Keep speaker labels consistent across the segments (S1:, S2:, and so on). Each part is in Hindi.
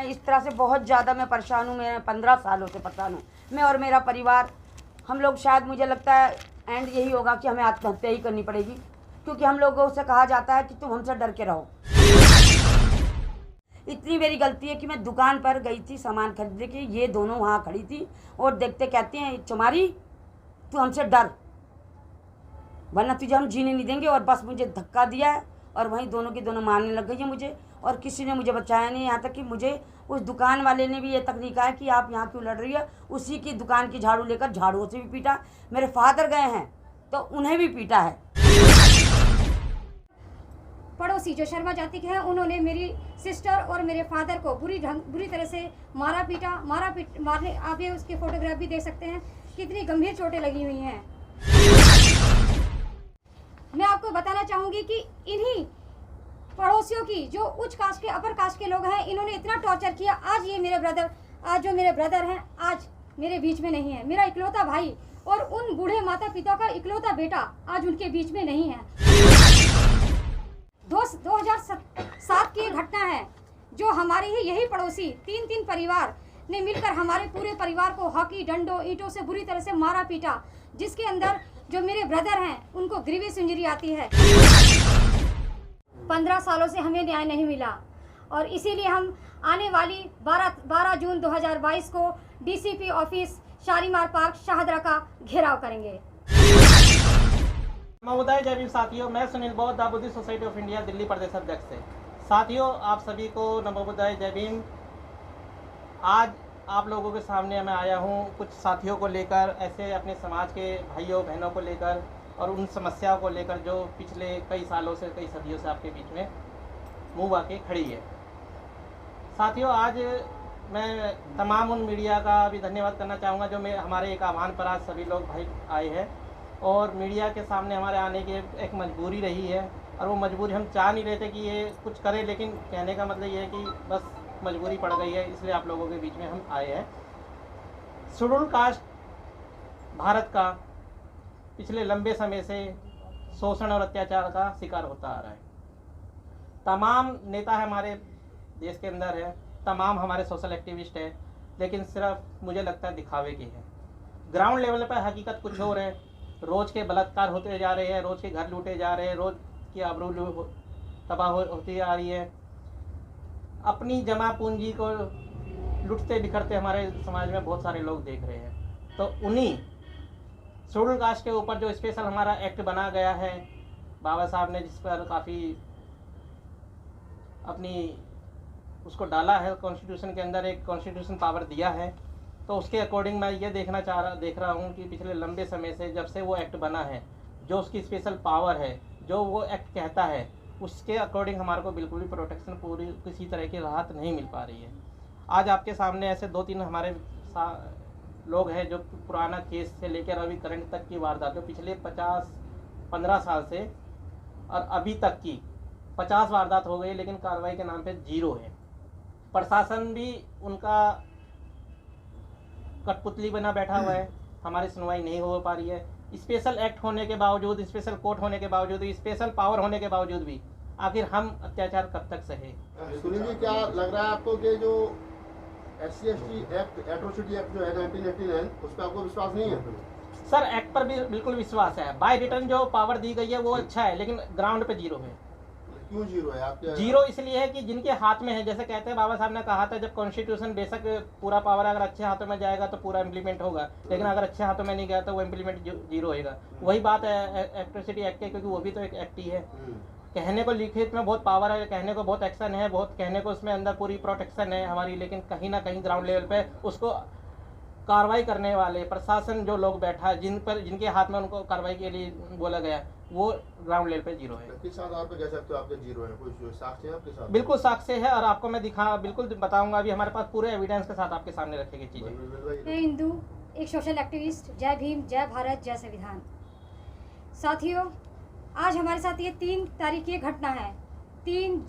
S1: इस तरह से बहुत ज़्यादा मैं परेशान हूँ। मैं 15 सालों से परेशान हूँ, मैं और मेरा परिवार। हम लोग शायद, मुझे लगता है एंड यही होगा कि हमें आत्महत्या ही करनी पड़ेगी, क्योंकि हम लोगों से कहा जाता है कि तुम हमसे डर के रहो। इतनी मेरी गलती है कि मैं दुकान पर गई थी सामान खरीदने के, ये दोनों वहाँ खड़ी थी और देखते कहती हैं, चुमारी तू हमसे डर, वरना तुझे हम जीने नहीं देंगे। और बस मुझे धक्का दिया है और वहीं दोनों की दोनों मारने लग गई है मुझे, और किसी ने मुझे बचाया नहीं। यहाँ तक कि मुझे उस दुकान वाले ने भी ये तक नहीं कहा है कि आप यहाँ क्यों लड़ रही है। उसी की दुकान की झाड़ू लेकर झाड़ुओं से भी पीटा। मेरे फादर गए हैं तो उन्हें भी पीटा है।
S2: पड़ोसी जो शर्मा जाति के हैं, उन्होंने मेरी सिस्टर और मेरे फादर को बुरी तरह से मारने आप ये उसके फोटोग्राफ भी देख सकते हैं, कितनी गंभीर चोटें लगी हुई हैं। मैं आपको बताना चाहूँगी कि इन्हीं पड़ोसियों की जो उच्च कास्ट के अपर कास्ट के लोग हैं, इन्होंने इतना टॉर्चर किया। आज जो मेरे ब्रदर हैं आज मेरे बीच में नहीं है। मेरा इकलौता भाई और उन बूढ़े माता पिता का इकलौता बेटा आज उनके बीच में नहीं है। 2007 की घटना है, जो हमारे ही यही पड़ोसी तीन परिवार ने मिलकर हमारे पूरे परिवार को हॉकी डंडों ईंटों से बुरी तरह से मारा पीटा, जिसके अंदर जो मेरे ब्रदर हैं उनको ग्रीवियस इंजरी आती है। 15 सालों से हमें न्याय नहीं मिला और इसीलिए हम आने वाली 12 जून 2022 को DCP office Shalimar park Shahdara का घेराव करेंगे।
S3: नमोदय जय भीम साथियों, मैं सुनील बौद्ध, दाबूदी सोसाइटी ऑफ इंडिया दिल्ली प्रदेश अध्यक्ष से। साथियों, आप सभी को नमोदय जय भीम। आज आप लोगों के सामने मैं आया हूँ कुछ साथियों को लेकर, ऐसे अपने समाज के भाइयों बहनों को लेकर और उन समस्याओं को लेकर जो पिछले कई सालों से, कई सदियों से आपके बीच में मुँह आके खड़ी है। साथियों, आज मैं तमाम उन मीडिया का भी धन्यवाद करना चाहूँगा जो हमारे एक आह्वान पर आज सभी लोग भाई आए हैं, और मीडिया के सामने हमारे आने की एक मजबूरी रही है, और वो मजबूरी हम चाह नहीं रहे थे कि ये कुछ करें, लेकिन कहने का मतलब ये है कि बस मजबूरी पड़ गई है, इसलिए आप लोगों के बीच में हम आए हैं। शेड्यूल कास्ट भारत का पिछले लंबे समय से शोषण और अत्याचार का शिकार होता आ रहा है। तमाम नेता हमारे देश के अंदर है, तमाम हमारे सोशल एक्टिविस्ट है, लेकिन सिर्फ मुझे लगता है दिखावे की है। ग्राउंड लेवल पर हकीकत कुछ और है। रोज़ के बलात्कार होते जा रहे हैं, रोज़ के घर लूटे जा रहे हैं, रोज़ की आबरू तबाह होती आ रही है। अपनी जमा पूंजी को लुटते बिखरते हमारे समाज में बहुत सारे लोग देख रहे हैं। तो उन्हीं शेड्यूल कास्ट के ऊपर जो स्पेशल हमारा एक्ट बना गया है, बाबा साहब ने जिस पर काफ़ी अपनी उसको डाला है, कॉन्स्टिट्यूशन के अंदर एक कॉन्स्टिट्यूशन पावर दिया है, तो उसके अकॉर्डिंग मैं ये देख रहा हूँ कि पिछले लंबे समय से जब से वो एक्ट बना है, जो उसकी स्पेशल पावर है, जो वो एक्ट कहता है, उसके अकॉर्डिंग हमारे को बिल्कुल भी प्रोटेक्शन, पूरी किसी तरह की राहत नहीं मिल पा रही है। आज आपके सामने ऐसे 2-3 हमारे लोग हैं जो पुराना केस से लेकर अभी करंट तक की वारदातों, पिछले 15 साल से और अभी तक की 50 वारदात हो गई, लेकिन कार्रवाई के नाम पे 0 है। प्रशासन भी उनका कठपुतली बना बैठा हुआ है, हमारी सुनवाई नहीं हो पा रही है। स्पेशल एक्ट होने के बावजूद, स्पेशल कोर्ट होने के बावजूद, स्पेशल पावर होने के बावजूद भी आखिर हम अत्याचार कब तक सहे?
S4: सुनील जी, क्या लग रहा है आपको कि जो SC/ST एक्ट, एट्रोसिटी एक्ट जो है 1989, उस पर आपको विश्वास नहीं है?
S3: सर, एक्ट पर भी बिल्कुल विश्वास है। बाय रिटर्न जो पावर दी गई है वो अच्छा है, लेकिन ग्राउंड पे 0 है।
S4: क्यों 0 है आपके?
S3: 0 इसलिए है कि जिनके हाथ में है, जैसे कहते हैं बाबा साहब ने कहा था, जब कॉन्स्टिट्यूशन बेशक पूरा पावर अगर अच्छे हाथों में जाएगा तो पूरा इम्प्लीमेंट होगा, लेकिन अगर अच्छे हाथों में नहीं गया तो वो इम्प्लीमेंट 0 होगा। वही बात है एट्रोसिटी एक्ट के, क्योंकि वो भी तो एक एक्ट ही है। कहने को लिखित में बहुत पावर है, कहने को बहुत एक्शन है, बहुत कहने को उसमें अंदर पूरी प्रोटेक्शन है हमारी, लेकिन कहीं ना कहीं ग्राउंड लेवल पे उसको कार्रवाई करने वाले प्रशासन जो लोग बैठा है, जिनके हाथ में उनको कार्रवाई के लिए बोला गया, वो ग्राउंड लेवल पे 0 है।
S4: किस आधार पर कह सकते हो आपके 0 है? कोई साक्ष्य है आपके साथ?
S3: बिल्कुल साक्ष्य है, और आपको मैं बिल्कुल बताऊंगा। अभी हमारे पास पूरे एविडेंस के साथ आपके सामने रखेगी चीजें।
S2: मैं हिंदू, एक सोशल एक्टिविस्ट। जय भीम, जय भारत, जय संविधान। साथियों, आज हमारे साथ ये 3 तारीख की घटना है, 3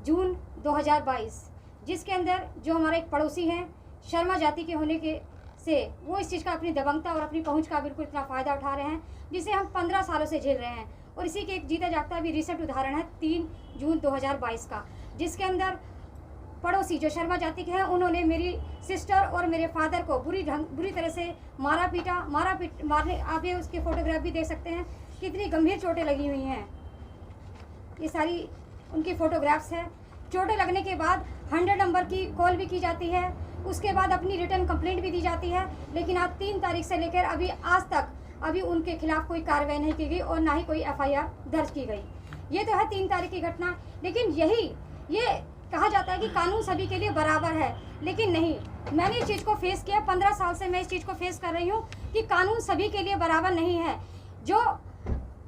S2: जून 2022, जिसके अंदर जो हमारे एक पड़ोसी हैं, शर्मा जाति के होने के से वो इस चीज़ का अपनी दबंगता और अपनी पहुंच का बिल्कुल इतना फ़ायदा उठा रहे हैं, जिसे हम 15 सालों से झेल रहे हैं। और इसी के एक जीता जागता भी रिसेंट उदाहरण है 3 जून 2022 का, जिसके अंदर पड़ोसी जो शर्मा जाति के हैं, उन्होंने मेरी सिस्टर और मेरे फादर को बुरी तरह से मारने आप ये उसके फोटोग्राफ भी देख सकते हैं, कितनी गंभीर चोटें लगी हुई हैं। ये सारी उनकी फ़ोटोग्राफ्स है। चोटें लगने के बाद 100 नंबर की कॉल भी की जाती है, उसके बाद अपनी रिटर्न कंप्लेंट भी दी जाती है, लेकिन आज 3 तारीख से लेकर अभी आज तक अभी उनके खिलाफ कोई कार्रवाई नहीं की गई और ना ही कोई FIR दर्ज की गई। ये तो है 3 तारीख की घटना। लेकिन ये कहा जाता है कि कानून सभी के लिए बराबर है, लेकिन नहीं। मैंने इस चीज़ को फेस किया, 15 साल से मैं इस चीज़ को फेस कर रही हूँ कि कानून सभी के लिए बराबर नहीं है। जो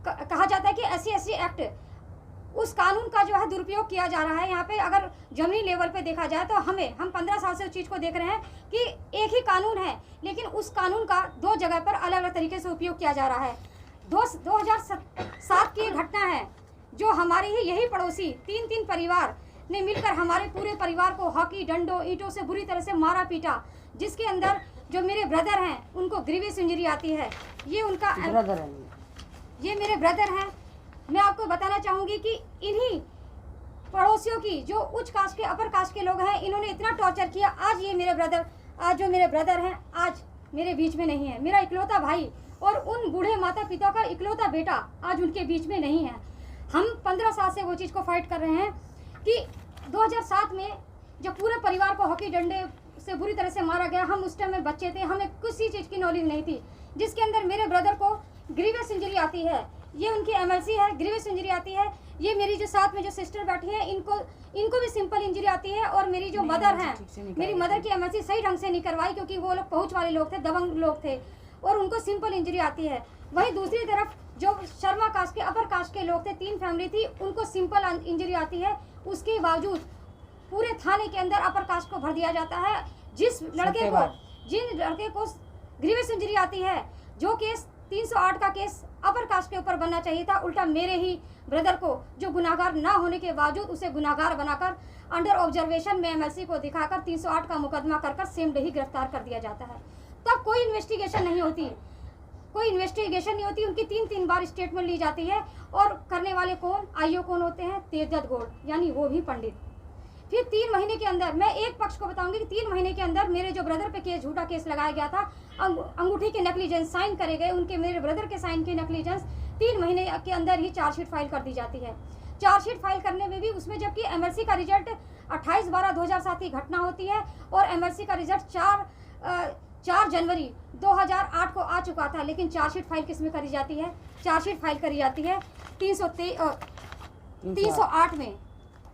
S2: कहा जाता है कि SC एक्ट, उस कानून का जो है दुरुपयोग किया जा रहा है। यहाँ पे अगर जमीनी लेवल पे देखा जाए तो हम 15 साल से उस चीज़ को देख रहे हैं कि एक ही कानून है, लेकिन उस कानून का 2 जगह पर अलग अलग तरीके से उपयोग किया जा रहा है। 2007 की घटना है, जो हमारे ही यही पड़ोसी 3 परिवार ने मिलकर हमारे पूरे परिवार को हॉकी डंडों ईंटों से बुरी तरह से मारा पीटा, जिसके अंदर जो मेरे ब्रदर हैं उनको ग्रीवियस इंजरी आती है। ये उनका
S1: ब्रदर है,
S2: ये मेरे ब्रदर हैं। मैं आपको बताना चाहूँगी कि इन्हीं पड़ोसियों की जो उच्च कास्ट के अपर कास्ट के लोग हैं, इन्होंने इतना टॉर्चर किया। आज जो मेरे ब्रदर हैं आज मेरे बीच में नहीं है। मेरा इकलौता भाई और उन बूढ़े माता पिता का इकलौता बेटा आज उनके बीच में नहीं है। हम 15 साल से वो चीज़ को फाइट कर रहे हैं कि 2007 में जब पूरे परिवार को हॉकी डंडे से बुरी तरह से मारा गया, हम उस टाइम में बच्चे थे, हमें किसी चीज़ की नॉलेज नहीं थी, जिसके अंदर मेरे ब्रदर को ग्रीवियस इंजरी आती है। ये उनकी MLC है, ग्रीवियस इंजरी आती है। ये मेरी जो साथ में जो सिस्टर बैठी है, इनको भी सिंपल इंजरी आती है। और मेरी जो मदर हैं, मेरी मदर की MLC सही ढंग से नहीं करवाई, क्योंकि वो लोग पहुँच वाले लोग थे, दबंग लोग थे, और उनको सिंपल इंजरी आती है। वहीं दूसरी तरफ जो शर्मा कास्ट के अपर कास्ट के लोग थे, 3 फैमिली थी, उनको सिंपल इंजरी आती है। उसके बावजूद पूरे थाने के अंदर अपर कास्ट को भर दिया जाता है। जिन लड़के को ग्रीवियस इंजरी आती है, जो केस 308 का केस अपर कास्ट के ऊपर बनना चाहिए था, उल्टा मेरे ही ब्रदर को, जो गुनाहगार ना होने के बावजूद उसे गुनाहगार बनाकर अंडर ऑब्जर्वेशन में MLC को दिखाकर 308 का मुकदमा कर सेम डे ही गिरफ्तार कर दिया जाता है। तब कोई इन्वेस्टिगेशन नहीं होती, उनकी 3 बार स्टेटमेंट ली जाती है। और करने वाले कौन? IO कौन होते हैं? तेजदत्त गौड़, यानी वो भी पंडित। फिर 3 महीने के अंदर, मैं एक पक्ष को बताऊंगी कि 3 महीने के अंदर मेरे जो ब्रदर पे झूठा केस लगाया गया था, अंगूठी के नकलीजेंस साइन करे गए, उनके मेरे ब्रदर के साइन के नकलीजेंस 3 महीने के अंदर ही चार्जशीट फाइल कर दी जाती है। चार्जशीट फाइल करने में भी उसमें, जबकि MLC का रिजल्ट 28/12/2007 की घटना होती है और MLC का रिजल्ट 4 जनवरी 2008 को आ चुका था, लेकिन चार्जशीट फाइल किस में करी जाती है? चार्जशीट फाइल करी जाती है 308 में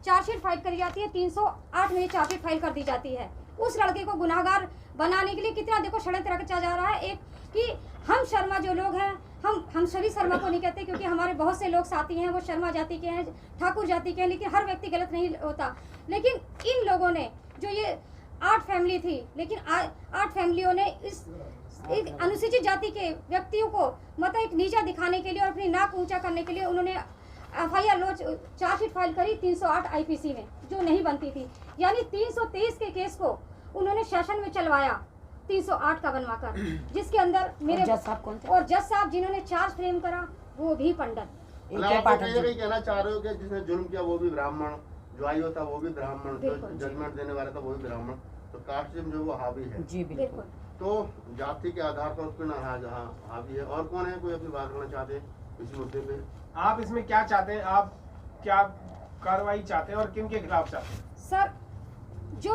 S2: चार्जशीट फाइल करी जाती है, 308 में चार्जशीट फाइल कर दी जाती है। उस लड़के को गुनाहगार बनाने के लिए कितना देखो षड्यंत्र रचा जा रहा है। एक कि हम शर्मा जो लोग हैं, हम सभी शर्मा को नहीं कहते, क्योंकि हमारे बहुत से लोग साथी हैं वो शर्मा जाति के हैं, ठाकुर जाति के हैं, लेकिन हर व्यक्ति गलत नहीं होता। लेकिन इन लोगों ने, जो ये 8 फैमिली थी, लेकिन 8 फैमिलियों ने इस एक अनुसूचित जाति के व्यक्तियों को मतलब एक नीचा दिखाने के लिए और अपनी नाक ऊंचा करने के लिए उन्होंने FIR चार्जशीट फाइल करी 308 IPC में, जो नहीं बनती थी। यानी 323 के केस को उन्होंने सेशन में चलवाया 308 का बनवाकर, जिसके अंदर मेरे
S1: जज साहब कौन थे?
S2: और जज साहब जिन्होंने चार्ज फ्रेम करा वो भी पंडित।
S4: कहना चाह रहे हो कि जिसने जुल्म किया वो भी ब्राह्मण, जो आईओ था वो भी ब्राह्मण, जो जजमेंट देने वाला था वो भी ब्राह्मण, तो कास्टिज्म जो वो हावी है।
S1: जी बिल्कुल।
S4: तो जाति के आधार पर उस पर हावी है। और कौन है, कोई अपनी बात करना चाहते हैं इस मुद्दे पे?
S5: आप इसमें क्या चाहते हैं, आप क्या कार्रवाई चाहते हैं और किन के खिलाफ चाहते हैं?
S2: सर, जो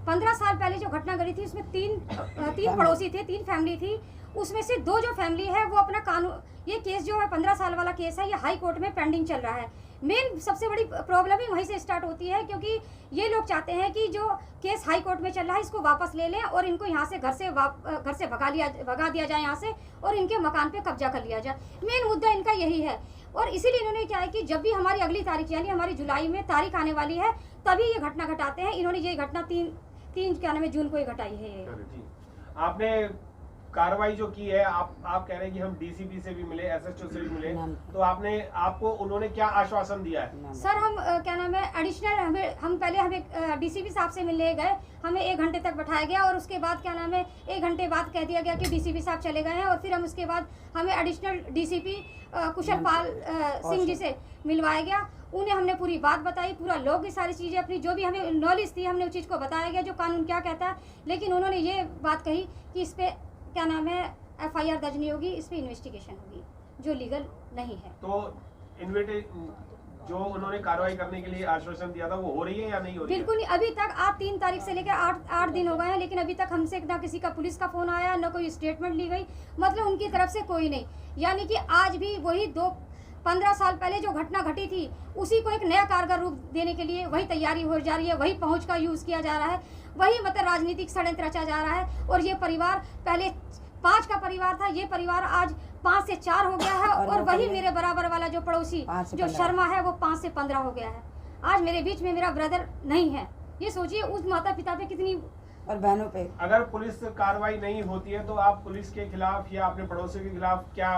S2: 15 साल पहले जो घटना घटी थी, उसमें 3 पड़ोसी थे, 3 फैमिली थी। उसमें से 2 जो फैमिली है वो अपना कानून, ये केस जो है 15 साल वाला केस है, ये हाई कोर्ट में पेंडिंग चल रहा है। मेन सबसे बड़ी प्रॉब्लम ही वहीं से स्टार्ट होती है, क्योंकि ये लोग चाहते हैं कि जो केस हाई कोर्ट में चल रहा है इसको वापस ले लें और इनको यहाँ से घर से भगा दिया जाए यहाँ से, और इनके मकान पे कब्जा कर लिया जाए। मेन मुद्दा इनका यही है। और इसीलिए इन्होंने क्या है कि जब भी हमारी अगली तारीख, यानी हमारी जुलाई में तारीख आने वाली है, तभी ये घटना घटाते हैं। इन्होंने ये घटना 3 जून को ही घटाई है।
S5: जी, आपने कार्रवाई जो की है, आप कह रहे हैं कि हम DCP से भी मिले, SHO से भी मिले, तो आपको उन्होंने क्या आश्वासन दिया है?
S2: सर, हम क्या नाम है एडिशनल, हम पहले DCP साहब से मिलने गए, हमें 1 घंटे तक बैठाया गया, और उसके बाद क्या नाम है 1 घंटे बाद कह दिया गया कि DCP साहब चले गए हैं। और फिर हम उसके बाद हमें एडिशनल DCP कुशल पाल सिंह जी से मिलवाया गया। उन्हें हमने पूरी बात बताई, पूरा लॉ की सारी चीज़ें अपनी जो भी हमें नॉलेज थी हमने उस चीज़ को बताया गया जो कानून क्या कहता है। लेकिन उन्होंने ये बात कही कि इस पर क्या नाम है FIR दर्ज नहीं होगी, इस पर इन्वेस्टिगेशन होगी, जो लीगल नहीं है।
S5: तो जो उन्होंने कार्रवाई करने के लिए आश्वासन दिया था वो हो रही है या नहीं हो रही है?
S2: बिल्कुल नहीं, अभी तक आज 3 तारीख से लेकर 8 दिन हो गए हैं, लेकिन अभी तक हमसे ना किसी का पुलिस का फ़ोन आया, ना कोई स्टेटमेंट ली गई, मतलब उनकी तरफ से कोई नहीं। यानी कि आज भी वही 15 साल पहले जो घटना घटी थी उसी को एक नया कारगर रूप देने के लिए वही तैयारी हो जा रही है, वही पहुंच का यूज़ किया जा रहा है, वही मतलब राजनीतिक षड्यंत्र रचा जा रहा है। और ये परिवार पहले 5 का परिवार था, ये परिवार आज 5 से 4 हो गया है। और वही मेरे बराबर वाला जो पड़ोसी जो शर्मा है वो 5 से 15 हो गया है। आज मेरे बीच में मेरा ब्रदर नहीं है। ये सोचिए उस माता पिता पे कितनी,
S1: और बहनों पे।
S5: अगर पुलिस कार्रवाई नहीं होती है तो आप पुलिस के खिलाफ या अपने पड़ोसी के खिलाफ क्या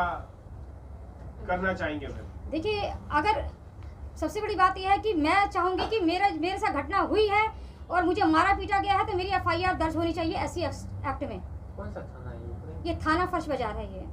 S5: करना चाहेंगे फिर?
S2: देखिए, अगर सबसे बड़ी बात यह है कि मैं चाहूँगी कि मेरे साथ घटना हुई है और मुझे मारा पीटा गया है तो मेरी FIR दर्ज होनी चाहिए SC एक्ट में।
S3: कौन सा थाना है
S2: ये थाना फर्श बाजार है ये,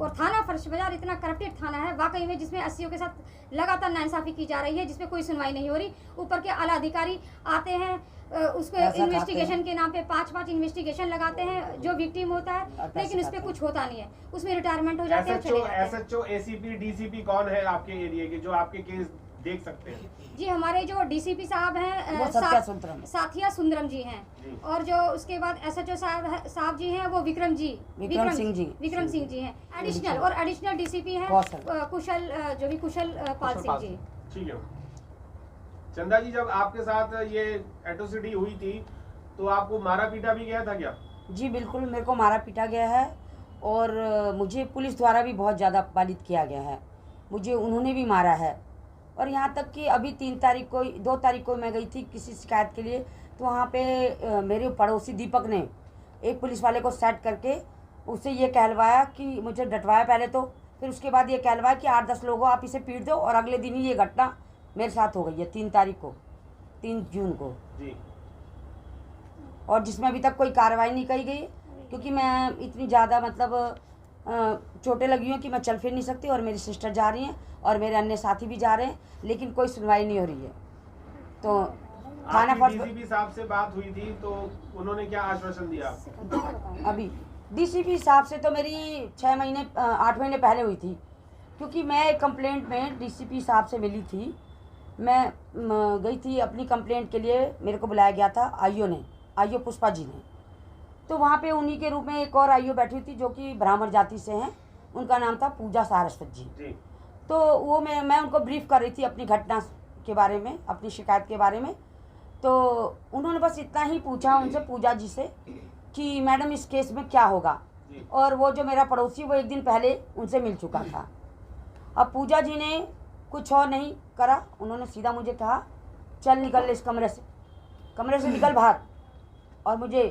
S2: और थाना फर्श बाजार इतना करप्टेड थाना है वाकई में, जिसमें 80 के साथ लगातार नाइंसाफी की जा रही है, जिसपे कोई सुनवाई नहीं हो रही। ऊपर के आला अधिकारी आते हैं उसको इन्वेस्टिगेशन के नाम पे 5 इन्वेस्टिगेशन लगाते हैं जो विक्टिम होता है, लेकिन उस पर कुछ होता नहीं है, उसमें रिटायरमेंट हो जाते हैं, चले जाते हैं।
S5: SHO, ACP, DCP कौन है आपके एरिया के जो आपके केस देख सकते हैं?
S2: जी, हमारे जो DCP साहब हैं साथिया सुंदरम जी हैं, और जो उसके बाद SHO साहब जी हैं वो विक्रम सिंह जी हैं। एडिशनल DCP हैं कुशल पाल सिंह जी।
S5: ठीक है। चंदा जी, जब आपके साथ ये एट्रोसिटी हुई थी तो आपको मारा पीटा भी गया था क्या?
S1: जी बिल्कुल, मेरे को मारा पीटा गया है और मुझे पुलिस द्वारा भी बहुत ज़्यादा अपमानित किया गया है, मुझे उन्होंने भी मारा है। और यहाँ तक कि अभी 2 तारीख को मैं गई थी किसी शिकायत के लिए, तो वहाँ पे मेरे पड़ोसी दीपक ने एक पुलिस वाले को सेट करके उससे ये कहलवाया कि मुझे डटवाया पहले तो, फिर उसके बाद ये कहलवाया कि 8-10 लोगों आप इसे पीट दो, और अगले दिन ही ये घटना मेरे साथ हो गई है 3 तारीख को, 3 जून को
S5: जी।
S1: और जिसमें अभी तक कोई कार्रवाई नहीं की गई, क्योंकि मैं इतनी ज़्यादा मतलब चोटें लगी हुई कि मैं चल फिर नहीं सकती, और मेरी सिस्टर जा रही हैं और मेरे अन्य साथी भी जा रहे हैं, लेकिन कोई सुनवाई नहीं हो रही है। तो थाना
S5: DCP साहब से बात हुई थी तो उन्होंने क्या आश्वासन दिया?
S1: अभी DCP साहब से तो मेरी 8 महीने पहले हुई थी, क्योंकि मैं एक कंप्लेंट में DCP साहब से मिली थी। मैं गई थी अपनी कंप्लेंट के लिए, मेरे को बुलाया गया था आईओ पुष्पा जी ने। तो वहाँ पे उन्हीं के रूप में एक और आईओ बैठी हुई थी जो कि ब्राह्मण जाति से हैं, उनका नाम था पूजा सारस्वत जी। तो वो मैं उनको ब्रीफ कर रही थी अपनी घटना के बारे में, अपनी शिकायत के बारे में। तो उन्होंने बस इतना ही पूछा उनसे, पूजा जी से, कि मैडम इस केस में क्या होगा। और वो जो मेरा पड़ोसी वो 1 दिन पहले उनसे मिल चुका था। अब पूजा जी ने कुछ और नहीं करा, उन्होंने सीधा मुझे कहा चल निकल इस कमरे से निकल बाहर। और मुझे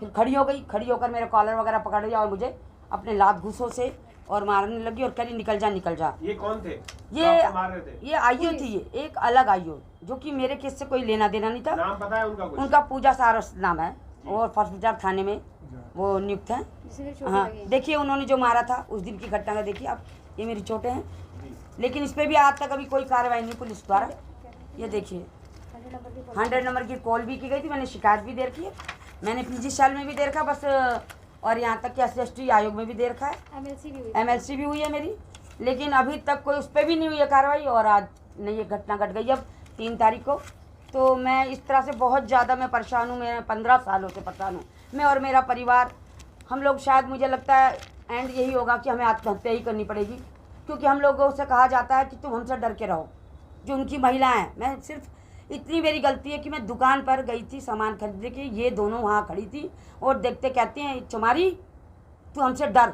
S1: फिर खड़ी हो गई, खड़ी होकर मेरा कॉलर वगैरह पकड़ लिया और मुझे अपने लात घूसों से और मारने लगी और कह रही निकल जा।
S5: ये कौन थे?
S1: ये आईओ थी, एक अलग आईओ जो कि मेरे केस से कोई लेना देना नहीं था।
S5: नाम पता है उनका कुछ?
S1: उनका पूजा सारस्वत नाम है, और फर्स्ट बाजार थाने में वो नियुक्त हैं। हाँ, देखिए उन्होंने जो मारा था उस दिन की घटना का देखिए आप, ये मेरी चोटें हैं, लेकिन इस पर भी आज तक अभी कोई कार्रवाई नहीं पुलिस द्वारा। ये देखिए 100 नंबर की कॉल भी की गई थी, मैंने शिकायत भी दे रखी है, मैंने PG साल में भी दे रखा बस, और यहाँ तक कि SST आयोग में भी दे रखा है, MLC भी हुई है मेरी, लेकिन अभी तक कोई उस पर भी नहीं हुई है कार्रवाई। और आज नहीं, ये घटना घट गई अब 3 तारीख को। तो मैं इस तरह से बहुत ज़्यादा मैं परेशान हूँ, मैं 15 सालों से परेशान हूँ, मैं और मेरा परिवार। हम लोग शायद मुझे लगता है एंड यही होगा कि हमें आत्महत्या ही करनी पड़ेगी, क्योंकि हम लोगों से कहा जाता है कि तुम हमसे डर के रहो, जो उनकी महिलाएं हैं। मैं सिर्फ इतनी मेरी गलती है कि मैं दुकान पर गई थी सामान खरीदने के, ये दोनों वहाँ खड़ी थी और देखते कहते हैं चुमारी तू हमसे डर,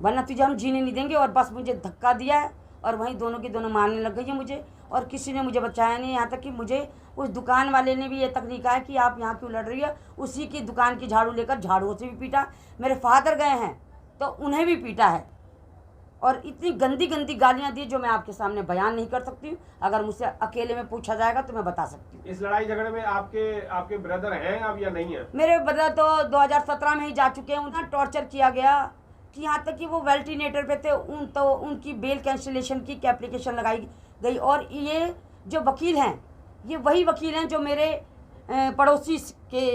S1: वरना तुझे हम जीने नहीं देंगे। और बस मुझे धक्का दिया है और वहीं दोनों की दोनों मारने लग गई है मुझे, और किसी ने मुझे बचाया नहीं। यहाँ तक कि मुझे उस दुकान वाले ने भी ये तकनीक है कि आप यहाँ क्यों लड़ रही है, उसी की दुकान की झाड़ू लेकर झाड़ुओं से भी पीटा। मेरे फादर गए हैं तो उन्हें भी पीटा है, और इतनी गंदी गंदी गालियाँ दी जो मैं आपके सामने बयान नहीं कर सकती हूँ। अगर मुझसे अकेले में पूछा जाएगा तो मैं बता सकती हूँ।
S5: इस लड़ाई झगड़े में आपके ब्रदर हैं अब या नहीं है?
S1: मेरे ब्रदर तो 2017 में ही जा चुके हैं, उन्हें टॉर्चर किया गया, कि यहाँ तक कि वो वेंटिलेटर पे थे, तो उनकी बेल कैंसिलेशन की एप्लीकेशन लगाई गई। और ये जो वकील हैं, ये वही वकील हैं जो मेरे पड़ोसी के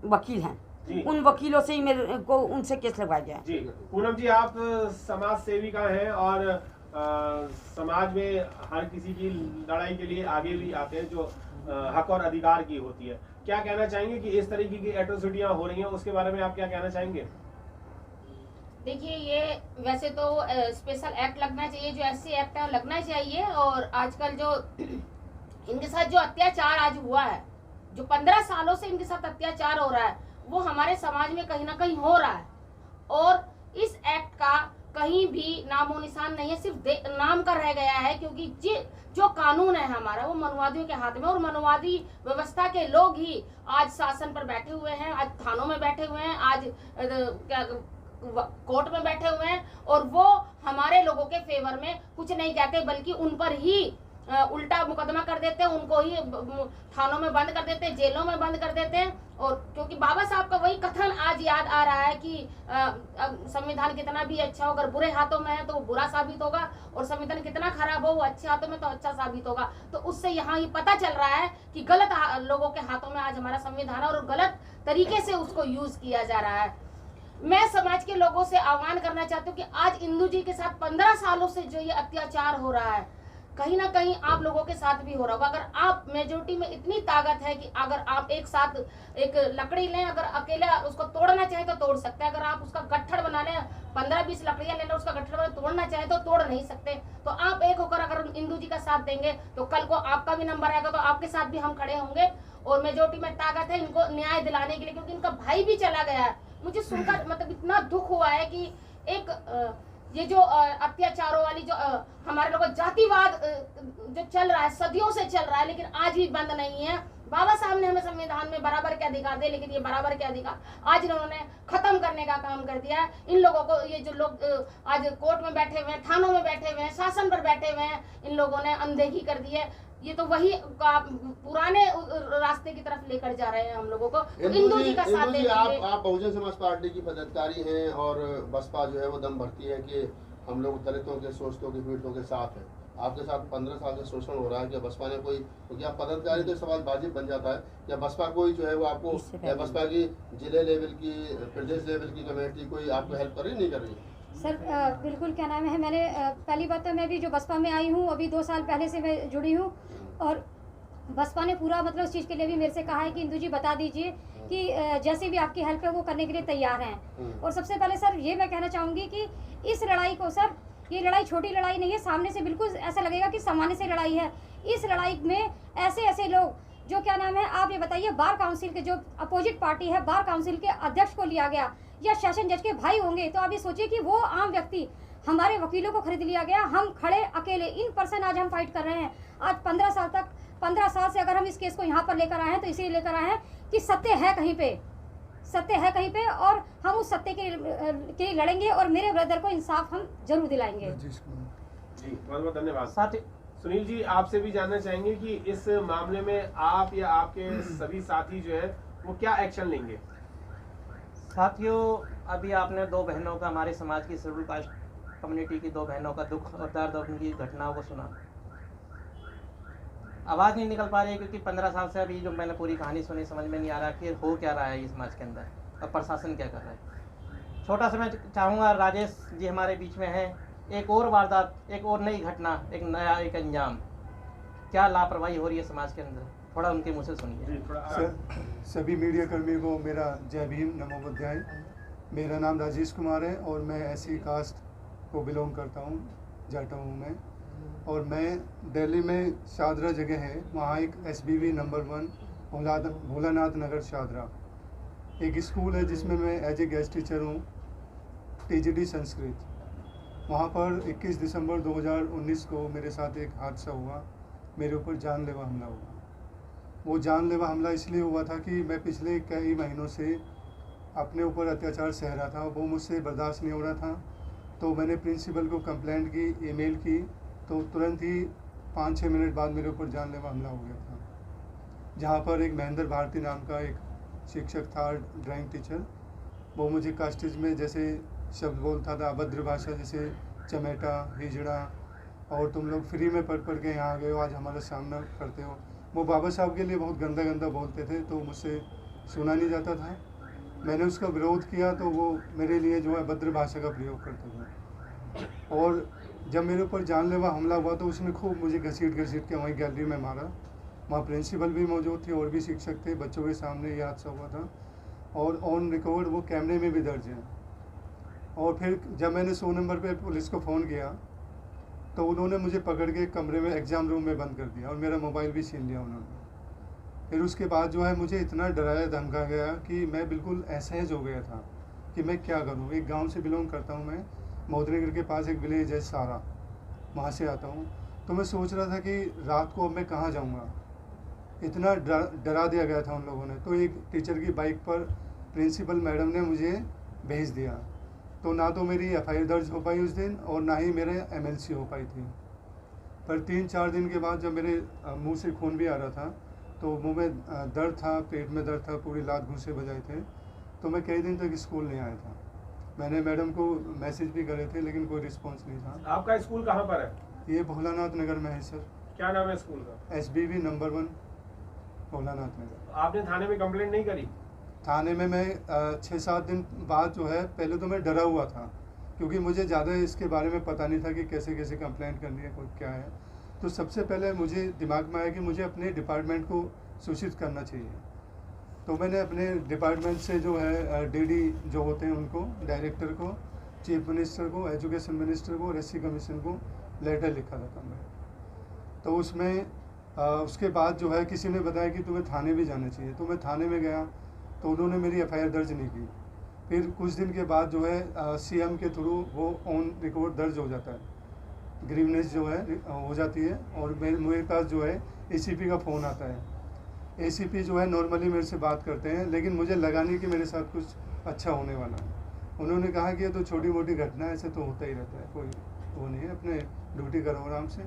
S1: वकील हैं। उन वकीलों से ही मेरे को उनसे केस लगवाया गया है।
S5: जी पूनम जी, आप समाज सेविका हैं और समाज में हर किसी की लड़ाई के लिए आगे भी आते हैं जो हक और अधिकार की होती है। क्या कहना चाहेंगे कि इस तरीके की एट्रोसिटियां हो रही हैं, उसके बारे में आप क्या कहना चाहेंगे?
S6: देखिए, ये वैसे तो स्पेशल एक्ट लगना चाहिए, जो SC एक्ट है लगना चाहिए। और आजकल जो इनके साथ जो अत्याचार आज हुआ है, जो 15 सालों से इनके साथ अत्याचार हो रहा है, वो हमारे समाज में कहीं ना कहीं हो रहा है। और इस एक्ट का कहीं भी नामो निशान नहीं है, सिर्फ नाम का रह गया है। क्योंकि जो कानून है हमारा, वो मनुवादियों के हाथ में, और मनुवादी व्यवस्था के लोग ही आज शासन पर बैठे हुए हैं, आज थानों में बैठे हुए हैं, आज कोर्ट में बैठे हुए हैं। और वो हमारे लोगों के फेवर में कुछ नहीं कहते, बल्कि उन पर ही उल्टा मुकदमा कर देते हैं, उनको ही थानों में बंद कर देते हैं, जेलों में बंद कर देते हैं। और क्योंकि बाबा साहब का वही कथन आज याद आ रहा है कि संविधान कितना भी अच्छा हो, अगर बुरे हाथों में है तो वो बुरा साबित होगा, और संविधान कितना खराब हो, वो अच्छे हाथों में तो अच्छा साबित होगा। तो उससे यहाँ ये पता चल रहा है कि गलत लोगों के हाथों में आज हमारा संविधान है, और गलत तरीके से उसको यूज किया जा रहा है। मैं समाज के लोगों से आह्वान करना चाहती हूँ कि आज इंदू जी के साथ 15 सालों से जो ये अत्याचार हो रहा है, कहीं ना कहीं आप लोगों के साथ भी हो रहा होगा। अगर आप मेजोरिटी में इतनी ताकत है कि अगर आप एक साथ एक लकड़ी लें, अगर अकेला उसको तोड़ना चाहें तो तोड़ सकते हैं। अगर आप उसका गट्ठर बना लें, 15-20 लकड़ियां ले लें, उसका गट्ठर बना तोड़ना चाहें तो तोड़ नहीं सकते। तो आप एक होकर अगर इंदू जी का साथ देंगे तो कल को आपका भी नंबर आएगा, तो आपके साथ भी हम खड़े होंगे। और मेजोरिटी में ताकत है इनको न्याय दिलाने के लिए, क्योंकि इनका भाई भी चला गया है। मुझे सुनकर मतलब इतना दुख हुआ है कि एक ये जो अत्याचारों वाली जो हमारे लोगों जातिवाद जो चल रहा है, सदियों से चल रहा है, लेकिन आज भी बंद नहीं है। बाबा साहब ने हमें संविधान में बराबर के अधिकार दे, लेकिन ये बराबर के अधिकार आज इन्होंने खत्म करने का काम कर दिया है। इन लोगों को, ये जो लोग आज कोर्ट में बैठे हुए हैं, थानों में बैठे हुए हैं, शासन पर बैठे हुए हैं, इन लोगों ने अनदेखी कर दी है। ये तो वही पुराने रास्ते की तरफ लेकर जा रहे हैं हम लोगों को। इंदू जी का साथ देंगे।
S4: आप बहुजन समाज पार्टी की पदाधिकारी हैं, और बसपा जो है वो दम भरती है कि हम लोग दलितों के, शोषितों के, पीड़ितों के साथ हैं। आपके साथ 15 साल से शोषण हो रहा है। क्या बसपा ने कोई, क्योंकि आप पदाधिकारी तो सवाल वाजिब बन जाता है, क्या बसपा कोई जो है वो आपको, या बसपा की जिले लेवल की, प्रदेश लेवल की कमेटी कोई आपको हेल्प कर रही नहीं कर रही?
S2: सर बिल्कुल, क्या नाम है, मैंने पहली बात तो मैं भी जो बसपा में आई हूँ, अभी 2 साल पहले से मैं जुड़ी हूँ, और बसपा ने पूरा मतलब इस चीज़ के लिए भी मेरे से कहा है कि इंदू जी बता दीजिए कि जैसे भी आपकी हेल्प है वो करने के लिए तैयार हैं। और सबसे पहले सर ये मैं कहना चाहूँगी कि इस लड़ाई को, सर ये लड़ाई छोटी लड़ाई नहीं है, सामने से बिल्कुल ऐसा लगेगा कि सामान्य से लड़ाई है। इस लड़ाई में ऐसे ऐसे लोग जो, क्या नाम है, आप ये बताइए, बार काउंसिल के जो अपोजिट पार्टी है, बार काउंसिल के अध्यक्ष को लिया गया, या सेशन जज के भाई होंगे, तो आप ये सोचिए कि वो आम व्यक्ति, हमारे वकीलों को खरीद लिया गया, हम खड़े अकेले इन पर्सन आज हम फाइट कर रहे हैं। आज 15 साल से अगर हम इस केस को यहाँ पर लेकर आए हैं तो इसीलिए लेकर आए हैं कि सत्य है कहीं पे, सत्य है कहीं पे, और हम उस सत्य के लिए लड़ेंगे, और मेरे ब्रदर को इंसाफ हम जरूर दिलाएंगे।
S5: जी बहुत बहुत धन्यवाद। सुनील जी, आपसे भी जानना चाहेंगे कि इस मामले में आप या आपके सभी साथी जो है वो क्या एक्शन लेंगे?
S3: साथियों, अभी आपने 2 बहनों का, हमारे समाज की शेड्यूल कास्ट कम्युनिटी की 2 बहनों का दुख और दर्द और उनकी घटनाओं को सुना। आवाज़ नहीं निकल पा रही है, क्योंकि 15 साल से अभी जो मैंने पूरी कहानी सुनी, समझ में नहीं आ रहा कि हो क्या रहा है इस समाज के अंदर, और प्रशासन क्या कर रहा है। छोटा सा मैं चाहूँगा, राजेश जी हमारे बीच में हैं, एक और वारदात, एक और नई घटना, एक नया एक अंजाम, क्या लापरवाही हो रही है समाज के अंदर, थोड़ा उनके मुँह से सुनिए।
S7: सभी मीडिया कर्मियों को मेरा जय भीम, नमो बुद्धाय। मेरा नाम राजेश कुमार है, और मैं ऐसी कास्ट को बिलोंग करता हूँ, जाटा हूँ मैं। और मैं दिल्ली में शादरा जगह है, वहाँ एक SBV नंबर 1 भोलानाथ नगर शादरा एक स्कूल है, जिसमें मैं एज ए गेस्ट टीचर हूँ, TGT संस्कृत। वहाँ पर 21 दिसंबर 2019 को मेरे साथ एक हादसा हुआ, मेरे ऊपर जानलेवा हमला हुआ। वो जानलेवा हमला इसलिए हुआ था कि मैं पिछले कई महीनों से अपने ऊपर अत्याचार सह रहा था, वो मुझसे बर्दाश्त नहीं हो रहा था। तो मैंने प्रिंसिपल को कंप्लेंट की, ईमेल की, तो तुरंत ही 5-6 मिनट बाद मेरे ऊपर जानलेवा हमला हो गया था। जहाँ पर एक महेंद्र भारती नाम का एक शिक्षक था, ड्राइंग टीचर, वो मुझे कास्टेज में जैसे शब्द बोलता था, अभद्र भाषा जैसे चमेटा, हिजड़ा, और तुम लोग फ्री में पढ़ के यहाँ आ गए हो, आज हमारा सामना करते हो। वो बाबा साहब के लिए बहुत गंदा गंदा बोलते थे, तो मुझसे सुना नहीं जाता था। मैंने उसका विरोध किया तो वो मेरे लिए जो है अभद्र भाषा का प्रयोग करते थे। और जब मेरे ऊपर जानलेवा हमला हुआ तो उसने खूब मुझे घसीट के वहीं गैलरी में मारा। वहाँ प्रिंसिपल भी मौजूद थे और भी शिक्षक थे, बच्चों के सामने ये हादसा हुआ था और ऑन रिकॉर्ड वो कैमरे में भी दर्ज है। और फिर जब मैंने 100 नंबर पे पुलिस को फ़ोन किया तो उन्होंने मुझे पकड़ के कमरे में एग्ज़ाम रूम में बंद कर दिया और मेरा मोबाइल भी छीन लिया उन्होंने। फिर उसके बाद जो है मुझे इतना डराया धमका गया कि मैं बिल्कुल असहज हो गया था कि मैं क्या करूं। एक गांव से बिलोंग करता हूं मैं, मोदरेगढ़ के पास एक विलेज है सारा, वहां से आता हूं। तो मैं सोच रहा था कि रात को अब मैं कहाँ जाऊंगा, इतना डरा दिया गया था उन लोगों ने। तो एक टीचर की बाइक पर प्रिंसिपल मैडम ने मुझे भेज दिया। तो ना तो मेरी FIR दर्ज हो पाई उस दिन और ना ही मेरे MLC हो पाई थी। पर 3-4 दिन के बाद जब मेरे मुंह से खून भी आ रहा था तो मुंह में दर्द था, पेट में दर्द था, पूरी लात घूंसे बजाए थे, तो मैं कई दिन तक स्कूल नहीं आया था। मैंने मैडम को मैसेज भी करे थे लेकिन कोई रिस्पांस नहीं था।
S5: आपका स्कूल कहाँ पर है?
S7: ये भोलानाथ नगर में है सर।
S5: क्या नाम है स्कूल का?
S7: SBV नंबर 1 भोलानाथ नगर।
S5: आपने थाने में कंप्लेंट नहीं करी?
S7: थाने में मैं 6-7 दिन बाद जो है, पहले तो मैं डरा हुआ था क्योंकि मुझे ज़्यादा इसके बारे में पता नहीं था कि कैसे कैसे कंप्लेंट करनी है, कोई क्या है। तो सबसे पहले मुझे दिमाग में आया कि मुझे अपने डिपार्टमेंट को सूचित करना चाहिए। तो मैंने अपने डिपार्टमेंट से जो है DD जो होते हैं उनको, डायरेक्टर को, चीफ मिनिस्टर को, एजुकेशन मिनिस्टर को और SC कमीशन को लेटर लिखा था मैं। तो उसमें उसके बाद जो है किसी ने बताया कि तुम्हें थाने भी जाना चाहिए। तो मैं थाने में गया तो उन्होंने मेरी FIR दर्ज नहीं की। फिर कुछ दिन के बाद जो है CM के थ्रू वो ऑन रिकॉर्ड दर्ज हो जाता है, ग्रीवनेस जो है हो जाती है। और मेरे पास जो है ACP का फ़ोन आता है। ACP जो है नॉर्मली मेरे से बात करते हैं, लेकिन मुझे लगा नहीं कि मेरे साथ कुछ अच्छा होने वाला है। उन्होंने कहा कि ये तो छोटी मोटी घटना है, ऐसे तो होता ही रहता है, कोई वो नहीं है, अपने ड्यूटी करो आराम से।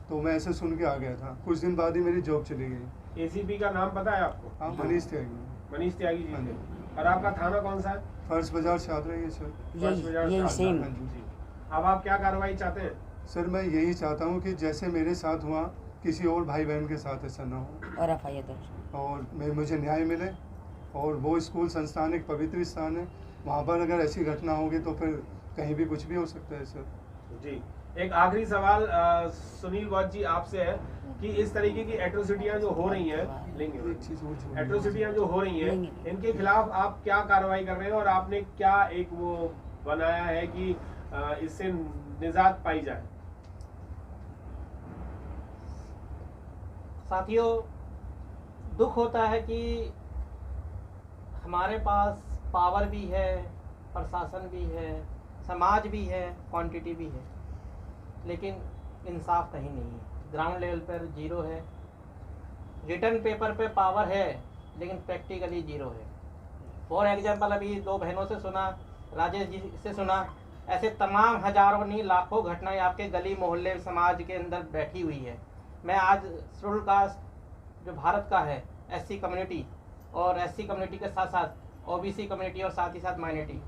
S7: तो मैं ऐसे सुन के आ गया था। कुछ दिन बाद ही मेरी जॉब चली गई।
S5: ACP का नाम पता है आपको?
S7: हाँ, मनीष त्यागी।
S5: मनीष त्यागी जी
S7: हाँ
S5: थे।
S7: जी।
S5: और आपका थाना कौन सा है?
S7: फर्श बाजार शादरा है सर।
S5: फर्स्ट बाजार
S1: यही
S5: शाहजहाँ।
S1: सेम।
S7: हाँ जी।
S5: जी। अब आप क्या कार्रवाई चाहते हैं?
S7: सर मैं यही चाहता हूँ कि जैसे मेरे साथ हुआ किसी और भाई बहन के साथ ऐसा ना हो
S1: और FIR दर्ज।
S7: और मुझे न्याय मिले। और वो स्कूल संस्थान एक पवित्र स्थान है, वहाँ पर अगर ऐसी घटना होगी तो फिर कहीं भी कुछ भी हो सकता है सर।
S5: जी, एक आखिरी सवाल सुनील गौर जी आपसे है कि इस तरीके की एट्रोसिटियां जो हो रही हैं, लेंगे
S7: एक चीज़ वो जो-
S5: एट्रोसिटियां जो हो रही हैं, इनके खिलाफ आप क्या कार्रवाई कर रहे हैं और आपने क्या एक वो बनाया है कि इससे निजात पाई जाए?
S3: साथियों, दुख होता है कि हमारे पास पावर भी है, प्रशासन भी है, समाज भी है, क्वांटिटी भी है, लेकिन इंसाफ कहीं नहीं है। ग्राउंड लेवल पर जीरो है। रिटर्न पेपर पे पावर है लेकिन प्रैक्टिकली जीरो है। फॉर एग्जांपल अभी 2 बहनों से सुना, राजेश जी से सुना, ऐसे तमाम हजारों नहीं लाखों घटनाएं आपके गली मोहल्ले समाज के अंदर बैठी हुई है। मैं आज शेड्यूल कास्ट जो भारत का है, SC कम्युनिटी और SC कम्युनिटी के साथ साथ OBC कम्युनिटी और साथ ही साथ माइनॉरिटी,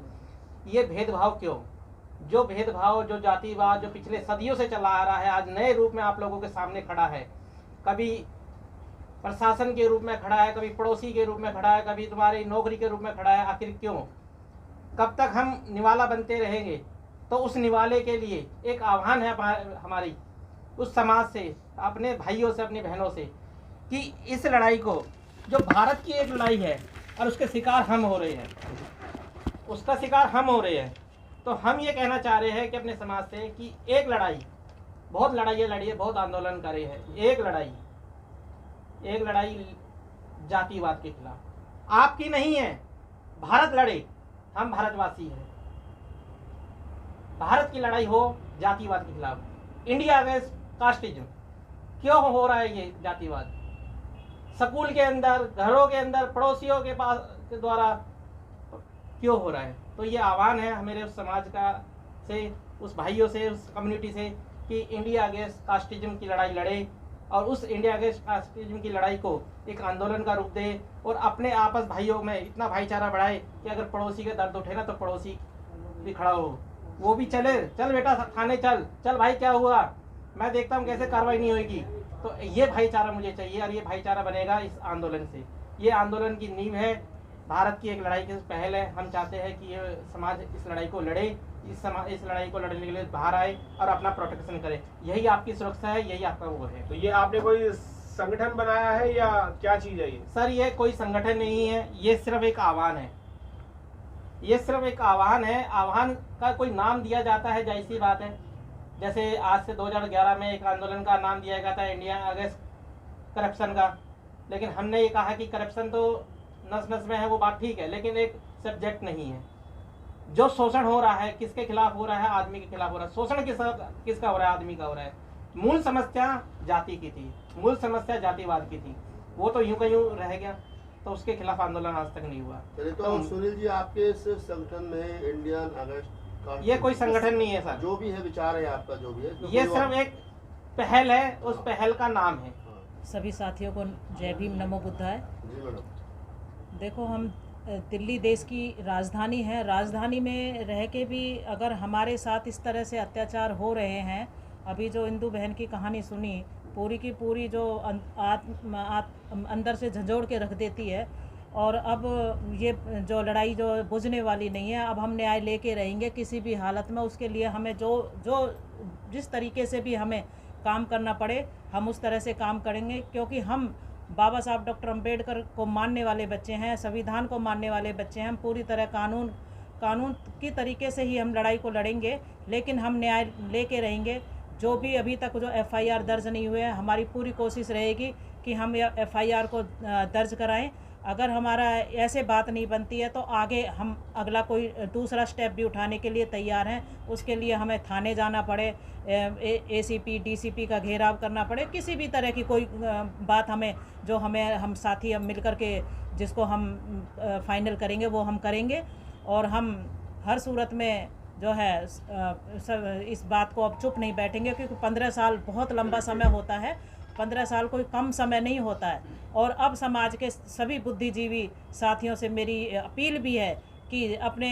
S3: ये भेदभाव क्यों? जो भेदभाव, जो जातिवाद जो पिछले सदियों से चला आ रहा है, आज नए रूप में आप लोगों के सामने खड़ा है। कभी प्रशासन के रूप में खड़ा है, कभी पड़ोसी के रूप में खड़ा है, कभी तुम्हारी नौकरी के रूप में खड़ा है। आखिर क्यों? कब तक हम निवाला बनते रहेंगे? तो उस निवाले के लिए एक आह्वान है हमारी उस समाज से, अपने भाइयों से, अपनी बहनों से, कि इस लड़ाई को, जो भारत की एक लड़ाई है और उसके शिकार हम हो रहे हैं, उसका शिकार हम हो रहे हैं, तो हम ये कहना चाह रहे हैं कि अपने समाज से कि एक लड़ाई, बहुत लड़ाइयाँ लड़ी है, बहुत आंदोलन करे हैं, एक लड़ाई जातिवाद के खिलाफ आपकी नहीं है। भारत लड़े, हम भारतवासी हैं। भारत की लड़ाई हो जातिवाद के खिलाफ। India against casteism. क्यों हो रहा है ये जातिवाद? स्कूल के अंदर, घरों के अंदर, पड़ोसियों के पास के द्वारा क्यों हो रहा है? तो ये आह्वान है मेरे उस समाज का से, उस भाइयों से, उस कम्युनिटी से, कि इंडिया अगेंस्ट कास्टिज्म की लड़ाई लड़े और उस इंडिया अगेंस्ट कास्टिज्म की लड़ाई को एक आंदोलन का रूप दे और अपने आपस भाइयों में इतना भाईचारा बढ़ाए कि अगर पड़ोसी के दर्द उठे ना तो पड़ोसी भी खड़ा हो, वो भी चले, चल बेटा थाने चल, चल भाई क्या हुआ, मैं देखता हूँ कैसे कार्रवाई नहीं होगी। तो ये भाईचारा मुझे चाहिए, और ये भाईचारा बनेगा इस आंदोलन से। ये आंदोलन की नींव है, भारत की एक लड़ाई की पहल है। हम चाहते हैं कि ये समाज इस लड़ाई को लड़े, इस लड़ाई को लड़ने के लिए बाहर आए और अपना प्रोटेक्शन करे। यही आपकी सुरक्षा है, यही आपका वो है।
S5: तो ये आपने कोई संगठन बनाया है या क्या चीज है ये?
S3: सर ये कोई संगठन नहीं है, ये सिर्फ एक आह्वान है, ये सिर्फ एक आह्वान है। आह्वान का कोई नाम दिया जाता है, जाहिर सी बात है। जैसे आज से 2011 में एक आंदोलन का नाम दिया गया था इंडिया अगेंस्ट करप्शन का, लेकिन हमने ये कहा कि करप्शन तो नस नस में है, वो बात ठीक है, लेकिन एक सब्जेक्ट नहीं है। जो शोषण हो रहा है किसके खिलाफ हो रहा है? आदमी के खिलाफ हो रहा है। शोषण किसका हो रहा है? आदमी का हो रहा है। मूल समस्या जाति की थी, मूल समस्या जातिवाद की थी, वो तो यूं का यूं रह गया, तो उसके खिलाफ आंदोलन आज तक नहीं हुआ।
S4: तो सुनील जी, आपके इस संगठन में इंडियन अगेंस्ट
S3: ये कोई संगठन नहीं है सर,
S4: जो भी है विचार है आपका, जो भी है,
S3: ये सिर्फ एक पहल है, उस पहल का नाम है।
S8: सभी साथियों को जय भीम, नमो बुद्धाय।
S4: जी मैडम।
S8: देखो, हम दिल्ली देश की राजधानी है, राजधानी में रह के भी अगर हमारे साथ इस तरह से अत्याचार हो रहे हैं, अभी जो इंदु बहन की कहानी सुनी, पूरी की पूरी जो अंदर से झंझोड़ के रख देती है। और अब ये जो लड़ाई जो बुझने वाली नहीं है, अब हम न्याय लेके रहेंगे किसी भी हालत में। उसके लिए हमें जिस तरीके से भी हमें काम करना पड़े, हम उस तरह से काम करेंगे, क्योंकि हम बाबा साहब डॉक्टर अंबेडकर को मानने वाले बच्चे हैं, संविधान को मानने वाले बच्चे हैं। हम पूरी तरह कानून की तरीके से ही हम लड़ाई को लड़ेंगे, लेकिन हम न्याय लेके रहेंगे। जो भी अभी तक जो FIR दर्ज नहीं हुए हैं, हमारी पूरी कोशिश रहेगी कि हम FIR को दर्ज कराएं। अगर हमारा ऐसे बात नहीं बनती है तो आगे हम अगला कोई दूसरा स्टेप भी उठाने के लिए तैयार हैं। उसके लिए हमें थाने जाना पड़े, ACP DCP का घेराव करना पड़े, किसी भी तरह की कोई बात हम साथी हम मिल कर के जिसको हम फाइनल करेंगे वो हम करेंगे। और हम हर सूरत में जो है इस बात को अब चुप नहीं बैठेंगे, क्योंकि 15 साल बहुत लंबा समय होता है, 15 साल कोई कम समय नहीं होता है। और अब समाज के सभी बुद्धिजीवी साथियों से मेरी अपील भी है कि अपने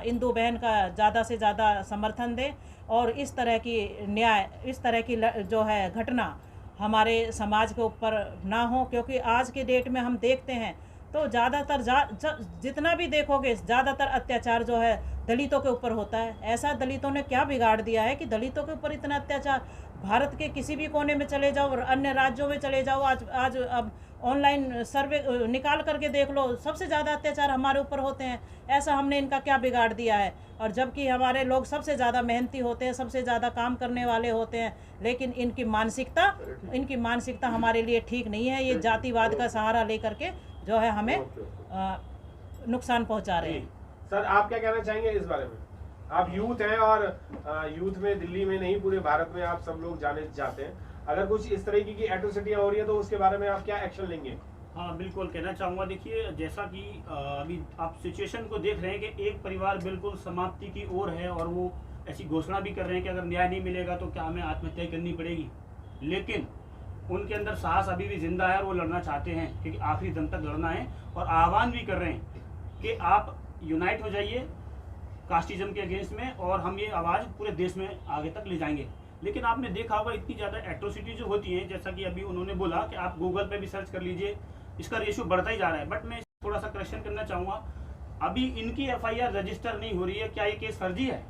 S8: इंदु बहन का ज़्यादा से ज़्यादा समर्थन दें, और इस तरह की जो है घटना हमारे समाज के ऊपर ना हो। क्योंकि आज के डेट में हम देखते हैं तो ज़्यादातर जितना भी देखोगे, ज़्यादातर अत्याचार जो है दलितों के ऊपर होता है। ऐसा दलितों ने क्या बिगाड़ दिया है कि दलितों के ऊपर इतना अत्याचार? भारत के किसी भी कोने में चले जाओ और अन्य राज्यों में चले जाओ, आज अब ऑनलाइन सर्वे निकाल करके देख लो, सबसे ज़्यादा अत्याचार हमारे ऊपर होते हैं। ऐसा हमने इनका क्या बिगाड़ दिया है? और जबकि हमारे लोग सबसे ज़्यादा मेहनती होते हैं, सबसे ज़्यादा काम करने वाले होते हैं, लेकिन इनकी मानसिकता हमारे लिए ठीक नहीं है। ये जातिवाद का सहारा लेकर के जो है हमें नुकसान पहुंचा रहे हैं।
S5: सर, आप क्या कहना चाहेंगे इस बारे में? आप यूथ हैं और यूथ में दिल्ली में नहीं पूरे भारत में आप सब लोग जाने जाते हैं। अगर कुछ इस तरीके की एट्रोसिटियां हो रही है तो उसके बारे में आप क्या एक्शन लेंगे?
S9: हाँ, बिल्कुल कहना चाहूँगा। देखिए, जैसा कि अभी आप सिचुएशन को देख रहे हैं कि एक परिवार बिल्कुल समाप्ति की ओर है और वो ऐसी घोषणा भी कर रहे हैं कि अगर न्याय नहीं मिलेगा तो क्या हमें आत्महत्या करनी पड़ेगी। लेकिन उनके अंदर साहस अभी भी जिंदा है और वो लड़ना चाहते हैं, क्योंकि आखिरी दम तक लड़ना है। और आह्वान भी कर रहे हैं कि आप यूनाइट हो जाइए कास्टिज्म के अगेंस्ट में, और हम ये आवाज़ पूरे देश में आगे तक ले जाएंगे। लेकिन आपने देखा होगा इतनी ज़्यादा एट्रोसिटी जो होती है, जैसा कि अभी उन्होंने बोला कि आप गूगल पे भी सर्च कर लीजिए, इसका रेशियो बढ़ता ही जा रहा है। बट मैं थोड़ा सा करेक्शन करना चाहूँगा, अभी इनकी FIR रजिस्टर नहीं हो रही है। क्या ये केस फर्जी है?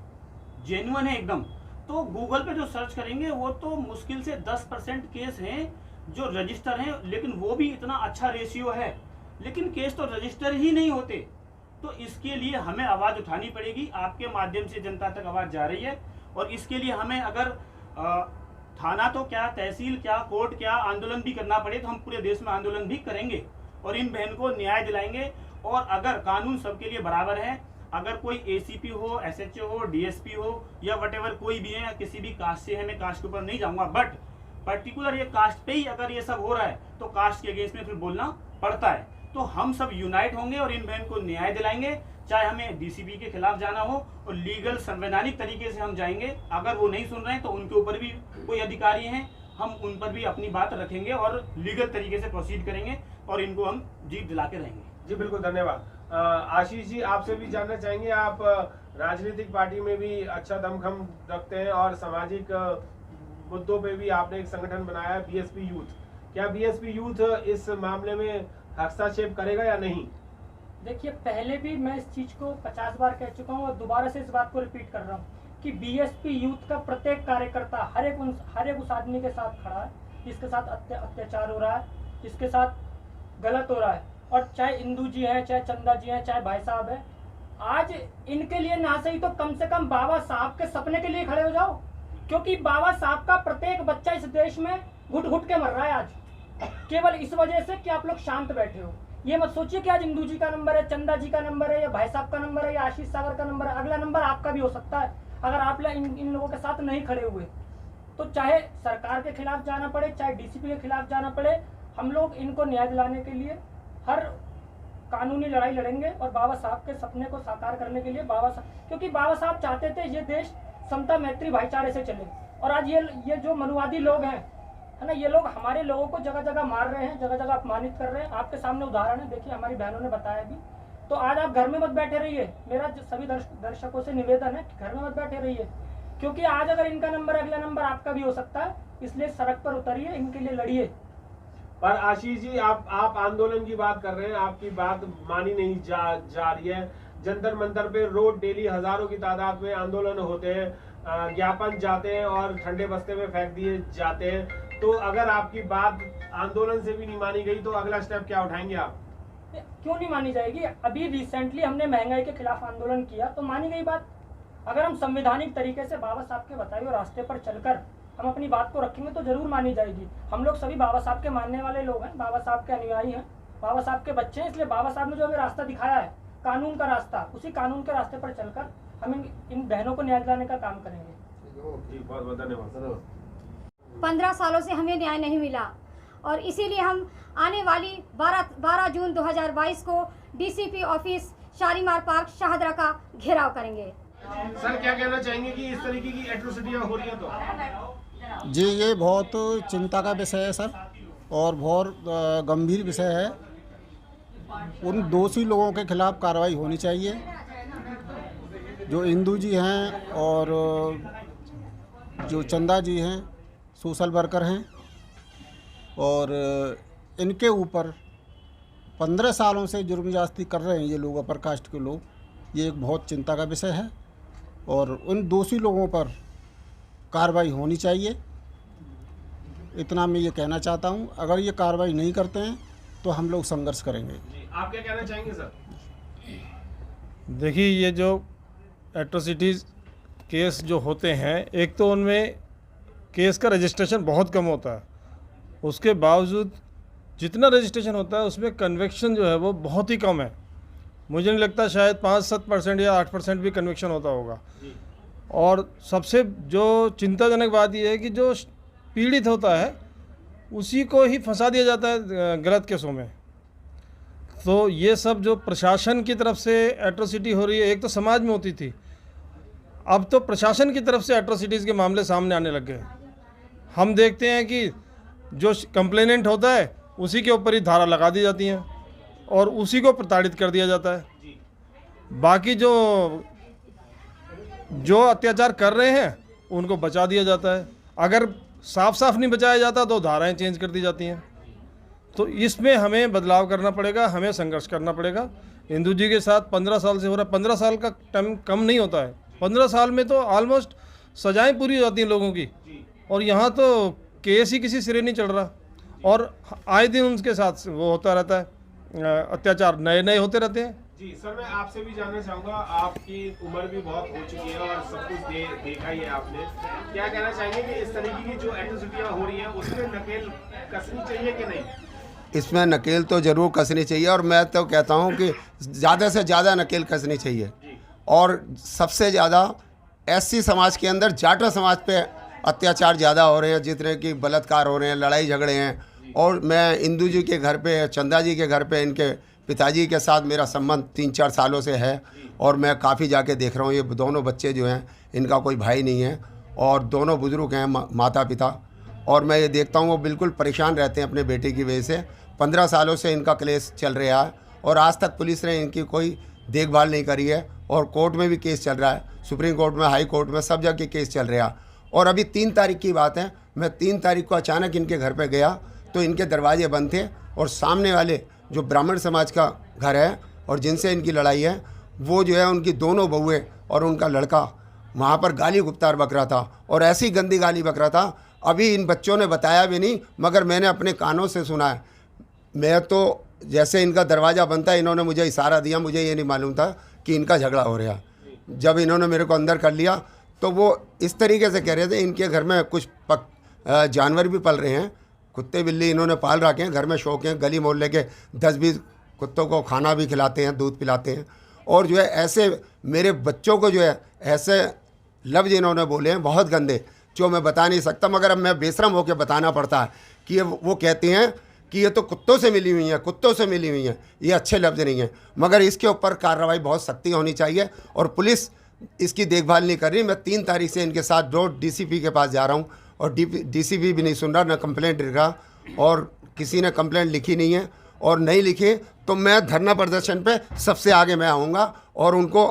S9: जेन्युइन है एकदम। तो गूगल पे जो सर्च करेंगे वो तो मुश्किल से 10% केस हैं जो रजिस्टर हैं, लेकिन वो भी इतना अच्छा रेशियो है, लेकिन केस तो रजिस्टर ही नहीं होते। तो इसके लिए हमें आवाज़ उठानी पड़ेगी। आपके माध्यम से जनता तक आवाज़ जा रही है, और इसके लिए हमें अगर थाना तो क्या, तहसील क्या, कोर्ट क्या, आंदोलन भी करना पड़े तो हम पूरे देश में आंदोलन भी करेंगे और इन बहन को न्याय दिलाएंगे। और अगर कानून सबके लिए बराबर है, अगर कोई ACP हो, SHO हो, DSP हो या वटेवर कोई भी है, किसी भी कास्ट से है, मैं कास्ट के ऊपर नहीं जाऊंगा, बट पर्टिकुलर ये कास्ट पे ही अगर ये सब हो रहा है तो कास्ट के अगेंस्ट में फिर बोलना पड़ता है। तो हम सब यूनाइट होंगे और इन बहन को न्याय दिलाएंगे, चाहे हमें DCP के खिलाफ जाना हो, और लीगल संवैधानिक तरीके से हम जाएंगे। अगर वो नहीं सुन रहे हैं तो उनके ऊपर भी कोई अधिकारी हैं, हम उन पर भी अपनी बात रखेंगे और लीगल तरीके से प्रोसीड करेंगे और इनको हम जीत दिला के रहेंगे।
S5: जी बिल्कुल, धन्यवाद। आशीष जी, आपसे भी जानना चाहेंगे, आप राजनीतिक पार्टी में भी अच्छा दमखम रखते हैं और सामाजिक मुद्दों पे भी आपने एक संगठन बनाया है बीएसपी यूथ। क्या बीएसपी यूथ इस मामले में हस्तक्षेप करेगा या नहीं?
S10: देखिए, पहले भी मैं इस चीज़ को 50 बार कह चुका हूँ और दोबारा से इस बात को रिपीट कर रहा हूँ कि बीएसपी यूथ का प्रत्येक कार्यकर्ता हर एक उस आदमी के साथ खड़ा है जिसके साथ अत्याचार हो रहा है, जिसके साथ गलत हो रहा है। और चाहे इंदू जी हैं, चाहे चंदा जी हैं, चाहे भाई साहब हैं, आज इनके लिए ना सही तो कम से कम बाबा साहब के सपने के लिए खड़े हो जाओ, क्योंकि बाबा साहब का प्रत्येक बच्चा इस देश में घुट घुट के मर रहा है आज, केवल इस वजह से कि आप लोग शांत बैठे हो। ये मत सोचिए कि आज इंदू जी का नंबर है, चंदा जी का नंबर है, या भाई साहब का नंबर है, या आशीष सागर का नंबर है। अगला नंबर आपका भी हो सकता है अगर आप इन लोगों के साथ नहीं खड़े हुए। तो चाहे सरकार के खिलाफ जाना पड़े, चाहे डीसीपी के खिलाफ जाना पड़े, हम लोग इनको न्याय दिलाने के लिए हर कानूनी लड़ाई लड़ेंगे और बाबा साहब के सपने को साकार करने के लिए क्योंकि बाबा साहब चाहते थे ये देश समता मैत्री भाईचारे से चले। और आज ये जो मनुवादी लोग हैं, है ना, ये लोग हमारे लोगों को जगह जगह मार रहे हैं, जगह जगह अपमानित कर रहे हैं। आपके सामने उदाहरण है, देखिए, हमारी बहनों ने बताया भी। तो आज आप घर में मत बैठे रहिए, मेरा सभी दर्शकों से निवेदन है कि घर में मत बैठे रहिए, क्योंकि आज अगर इनका नंबर अगला नंबर आपका भी हो सकता है। इसलिए सड़क पर उतरिए, इनके लिए लड़िए।
S5: पर आशीष जी, आप आंदोलन की बात कर रहे हैं, आपकी बात मानी नहीं जा रही है। जंतर मंतर पे रोज डेली हजारों की तादाद में आंदोलन होते हैं, ज्ञापन जाते हैं और ठंडे बस्ते में फेंक दिए जाते हैं। तो अगर आपकी बात आंदोलन से भी नहीं मानी गई तो अगला स्टेप क्या उठाएंगे आप?
S10: क्यों नहीं मानी जाएगी? अभी रिसेंटली हमने महंगाई के खिलाफ आंदोलन किया तो मानी गई बात। अगर हम संवैधानिक तरीके से बाबा साहब के बताए हुए रास्ते पर चलकर हम अपनी बात को रखेंगे तो जरूर मानी जाएगी। हम लोग सभी बाबा साहब के मानने वाले लोग हैं, बाबा साहब के अनुयायी हैं, बाबा साहब के बच्चे हैं। इसलिए बाबा साहब ने जो हमें रास्ता दिखाया है, कानून का रास्ता, उसी कानून के रास्ते पर चलकर हम इन बहनों को न्याय दिलाने का काम करेंगे।
S5: बहुत बहुत धन्यवाद।
S2: 15 सालों से हमें न्याय नहीं मिला और इसीलिए हम आने वाली 12 जून 2022 को DCP office Shalimar park Shahdara का घेराव करेंगे।
S5: सर, क्या कहना चाहेंगे कि इस तरीके की एट्रोसिटियां हो रही हैं? तो
S11: जी, ये बहुत चिंता का विषय है सर, और बहुत गंभीर विषय है। उन दोषी लोगों के खिलाफ कार्रवाई होनी चाहिए, जो इंदू जी हैं और जो चंदा जी हैं, सोशल वर्कर हैं, और इनके ऊपर 15 सालों से जुर्म ज्यादती कर रहे हैं ये लोग, अपर कास्ट के लोग। ये एक बहुत चिंता का विषय है और उन दोषी लोगों पर कार्रवाई होनी चाहिए। इतना मैं ये कहना चाहता हूँ। अगर ये कार्रवाई नहीं करते हैं तो हम लोग संघर्ष करेंगे।
S5: आप क्या कहना चाहेंगे सर?
S12: देखिए, ये जो एट्रोसिटीज़ केस जो होते हैं, एक तो उनमें केस का रजिस्ट्रेशन बहुत कम होता है, उसके बावजूद जितना रजिस्ट्रेशन होता है उसमें कन्विक्शन जो है वो बहुत ही कम है। मुझे नहीं लगता, शायद 5-7% या 8% भी कन्विक्शन होता होगा। और सबसे जो चिंताजनक बात यह है कि जो पीड़ित होता है उसी को ही फंसा दिया जाता है गलत केसों में। तो ये सब जो प्रशासन की तरफ से एट्रोसिटी हो रही है, एक तो समाज में होती थी, अब तो प्रशासन की तरफ से एट्रोसिटीज़ के मामले सामने आने लग गए। हम देखते हैं कि जो कंप्लेनेंट होता है उसी के ऊपर ही धारा लगा दी जाती हैं और उसी को प्रताड़ित कर दिया जाता है। बाकी जो अत्याचार कर रहे हैं उनको बचा दिया जाता है। अगर साफ साफ नहीं बचाया जाता तो धाराएं चेंज कर दी जाती हैं। तो इसमें हमें बदलाव करना पड़ेगा, हमें संघर्ष करना पड़ेगा। इंदू जी के साथ 15 साल से हो रहा है। 15 साल का टाइम कम नहीं होता है। 15 साल में तो ऑलमोस्ट सजाएं पूरी हो जाती हैं लोगों की, और यहाँ तो केस ही किसी सिरे नहीं चल रहा, और आए दिन उनके साथ वो होता रहता है, अत्याचार नए नए होते रहते हैं।
S5: जी सर, मैं आपसे भी जानना चाहूँगा, आपकी उम्र भी बहुत हो चुकी है और सब कुछ देखा ही है आपने। क्या कहना चाहेंगे कि इस तरीके की जो एट्रोसिटियाँ हो रही हैं उसमें नकेल कसनी चाहिए कि नहीं?
S13: इसमें नकेल तो ज़रूर कसनी चाहिए, और मैं तो कहता हूँ कि ज़्यादा से ज़्यादा नकेल कसनी चाहिए। और सबसे ज़्यादा एससी समाज के अंदर जाटा समाज पे अत्याचार ज़्यादा हो रहे हैं, जितने कि बलात्कार हो रहे हैं, लड़ाई झगड़े हैं। और मैं इंदू जी के घर पे, चंदा जी के घर पे, इनके पिताजी के साथ मेरा संबंध 3-4 सालों से है, और मैं काफ़ी जाके देख रहा हूँ। ये दोनों बच्चे जो हैं, इनका कोई भाई नहीं है, और दोनों बुजुर्ग हैं, माता पिता। और मैं ये देखता हूँ वो बिल्कुल परेशान रहते हैं अपने बेटे की वजह से। 15 सालों से इनका क्लेश चल रहा है, और आज तक पुलिस ने इनकी कोई देखभाल नहीं करी है। और कोर्ट में भी केस चल रहा है, सुप्रीम कोर्ट में, हाई कोर्ट में, सब जगह केस चल रहा। और अभी 3 तारीख की बात है, मैं 3 तारीख को अचानक इनके घर पे गया तो इनके दरवाजे बंद थे और सामने वाले जो ब्राह्मण समाज का घर है और जिनसे इनकी लड़ाई है, वो जो है उनकी दोनों बहुएं और उनका लड़का वहाँ पर गाली गुप्तार बक रहा था और ऐसी गंदी गाली बक रहा था। अभी इन बच्चों ने बताया भी नहीं, मगर मैंने अपने कानों से सुना है। मैं तो जैसे इनका दरवाज़ा बनता है, इन्होंने मुझे इशारा दिया, मुझे ये नहीं मालूम था कि इनका झगड़ा हो रहा। जब इन्होंने मेरे को अंदर कर लिया तो वो इस तरीके से कह रहे थे, इनके घर में कुछ जानवर भी पल रहे हैं, कुत्ते बिल्ली इन्होंने पाल रखे हैं, घर में शौक हैं, गली मोहल्ले के 10-20 कुत्तों को खाना भी खिलाते हैं, दूध पिलाते हैं। और जो है ऐसे मेरे बच्चों को जो है ऐसे लफ्ज़ इन्होंने बोले हैं बहुत गंदे, जो मैं बता नहीं सकता, मगर अब मैं बेशरम होकर बताना पड़ता है कि ये वो कहते हैं कि ये तो कुत्तों से मिली हुई हैं, कुत्तों से मिली हुई हैं। ये अच्छे लफ्ज़ नहीं हैं, मगर इसके ऊपर कार्रवाई बहुत सख्ती होनी चाहिए और पुलिस इसकी देखभाल नहीं कर रही। मैं 3 तारीख से इनके साथ रोज DCP के पास जा रहा हूँ और DCP भी नहीं सुन रहा, न कंप्लेंट लिख रहा, और किसी ने कंप्लेंट लिखी नहीं है। और नहीं लिखी तो मैं धरना प्रदर्शन पे सबसे आगे मैं आऊँगा और उनको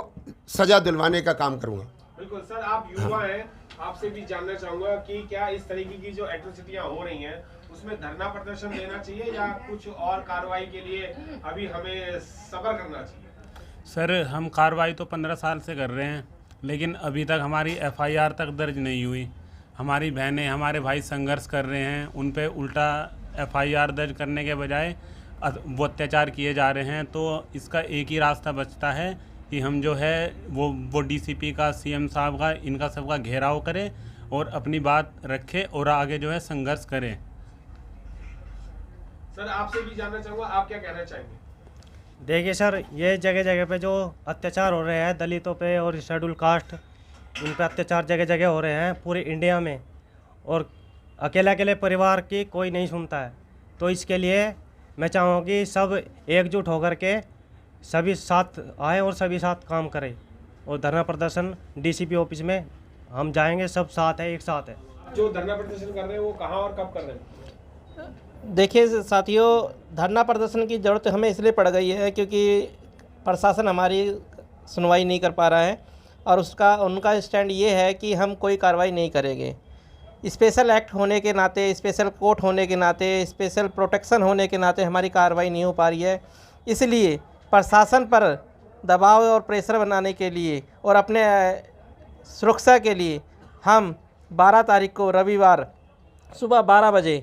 S13: सज़ा दिलवाने का काम करूँगा।
S5: बिल्कुल सर, आप युवा हैं, आपसे भी जानना चाहूँगा कि क्या इस तरीके की जो एट्रोसिटियाँ हो रही हैं उसमें धरना प्रदर्शन देना चाहिए या कुछ और कार्रवाई के लिए अभी हमें सब्र करना चाहिए?
S14: सर, हम कार्रवाई तो 15 साल से कर रहे हैं, लेकिन अभी तक हमारी FIR तक दर्ज नहीं हुई। हमारी बहनें, हमारे भाई संघर्ष कर रहे हैं, उन पे उल्टा FIR दर्ज करने के बजाय वो अत्याचार किए जा रहे हैं। तो इसका एक ही रास्ता बचता है कि हम जो है वो DCP का, CM साहब का, इनका सबका घेराव करें और अपनी बात रखें और आगे जो है संघर्ष करें।
S5: सर, आपसे भी जानना चाहूँगा, आप क्या कहना चाहेंगे?
S15: देखिए सर, ये जगह जगह पे जो अत्याचार हो रहे हैं दलितों पे और शेड्यूल कास्ट, उन पे अत्याचार जगह जगह हो रहे हैं पूरे इंडिया में, और अकेले अकेले परिवार की कोई नहीं सुनता है। तो इसके लिए मैं चाहूँगा कि सब एकजुट होकर के सभी साथ आए और सभी साथ काम करें और धरना प्रदर्शन DCP ऑफिस में हम जाएंगे, सब साथ है, एक साथ है।
S5: जो धरना प्रदर्शन कर रहे हैं वो कहाँ और कब कर रहे हैं?
S16: देखिए साथियों, धरना प्रदर्शन की ज़रूरत हमें इसलिए पड़ गई है क्योंकि प्रशासन हमारी सुनवाई नहीं कर पा रहा है और उनका स्टैंड ये है कि हम कोई कार्रवाई नहीं करेंगे। स्पेशल एक्ट होने के नाते, स्पेशल कोर्ट होने के नाते, स्पेशल प्रोटेक्शन होने के नाते हमारी कार्रवाई नहीं हो पा रही है। इसलिए प्रशासन पर दबाव और प्रेशर बनाने के लिए और अपने सुरक्षा के लिए हम 12 तारीख को रविवार सुबह 12 बजे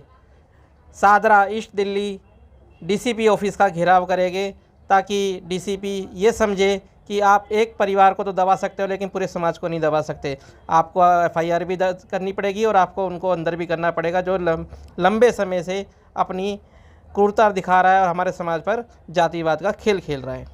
S16: Sadra east Delhi DCP office का घेराव करेंगे, ताकि DCP ये समझे कि आप एक परिवार को तो दबा सकते हो लेकिन पूरे समाज को नहीं दबा सकते। आपको FIR भी दर्ज करनी पड़ेगी और आपको उनको अंदर भी करना पड़ेगा, जो लंबे समय से अपनी क्रूरता दिखा रहा है और हमारे समाज पर जातिवाद का खेल खेल रहा है।